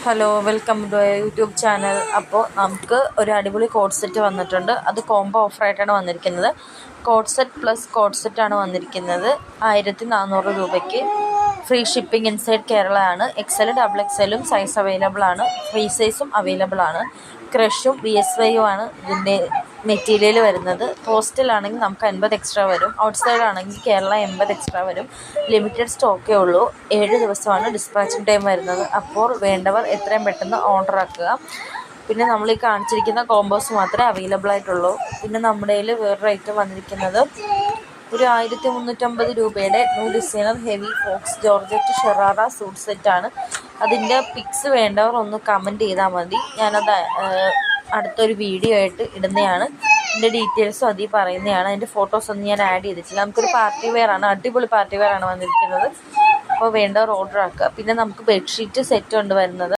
Hello, welcome to YouTube channel. അപ്പോൾ നമുക്ക് ഒരു അടിപൊളി കോഡ് സെറ്റ് വന്നിട്ടുണ്ട്. അത് കോംബോ ഓഫറായിട്ടാണ് വന്നിരിക്കുന്നത്. കോഡ് സെറ്റ് പ്ലസ് കോഡ് സെറ്റാണ് വന്നിരിക്കുന്നത്. 1400 രൂപയ്ക്ക്. ഫ്രീ ഷിപ്പിംഗ് ഇൻസൈഡ് കേരള ആണ്. XL ഡബിൾ XLും സൈസ് അവൈലബിൾ ആണ്. ഫ്രീ സൈസും അവൈലബിൾ ആണ്. ക്രഷും BSYയും ആണ് ഇതിൻ്റെ മെറ്റീരിയൽ വരുന്നത്. പോസ്റ്റലാണെങ്കിൽ നമുക്ക് 50 എക്സ്ട്രാ വരും. ഔട്ട്സൈഡ് ആണെങ്കിൽ കേരള 80 എക്സ്ട്രാ വരും. ലിമിറ്റഡ് സ്റ്റോക്കേ ഉള്ളൂ. 7 ദിവസമാണ് ഡിസ്പാച്ചിങ് ടൈം വരുന്നത്. അപ്പോൾ വേണ്ടവർ എത്രയും പെട്ടെന്ന് ഓർഡർ ആക്കുക. പിന്നെ നമ്മൾ ഈ കാണിച്ചിരിക്കുന്ന കോമ്പോസ് മാത്രമേ അവൈലബിൾ ആയിട്ടുള്ളൂ. പിന്നെ നമ്മുടെ കയ്യിൽ വേറൊരു ഐറ്റം വന്നിരിക്കുന്നത് ഒരു 1350 രൂപയുടെ new designer heavy faux georgette sharara suit സെറ്റാണ്. അതിൻ്റെ പിക്സ് വേണ്ടവർ ഒന്ന് കമൻറ്റ് ചെയ്താൽ മതി. ഞാനത് അടുത്തൊരു വീഡിയോ ആയിട്ട് ഇടുന്നതാണ്. ഇതിൻ്റെ ഡീറ്റെയിൽസും അതിൽ പറയുന്നതാണ്. അതിൻ്റെ ഫോട്ടോസൊന്നും ഞാൻ ആഡ് ചെയ്തിട്ടില്ല. നമുക്കൊരു പാർട്ടി വെയർ ആണ്, അടിപൊളി പാർട്ടി വെയർ ആണ് വന്നിരിക്കുന്നത്. അപ്പോൾ വേണ്ടവർ ഓർഡർ ആക്കുക. പിന്നെ നമുക്ക് ബെഡ്ഷീറ്റ് സെറ്റ് ഉണ്ട് വരുന്നത്.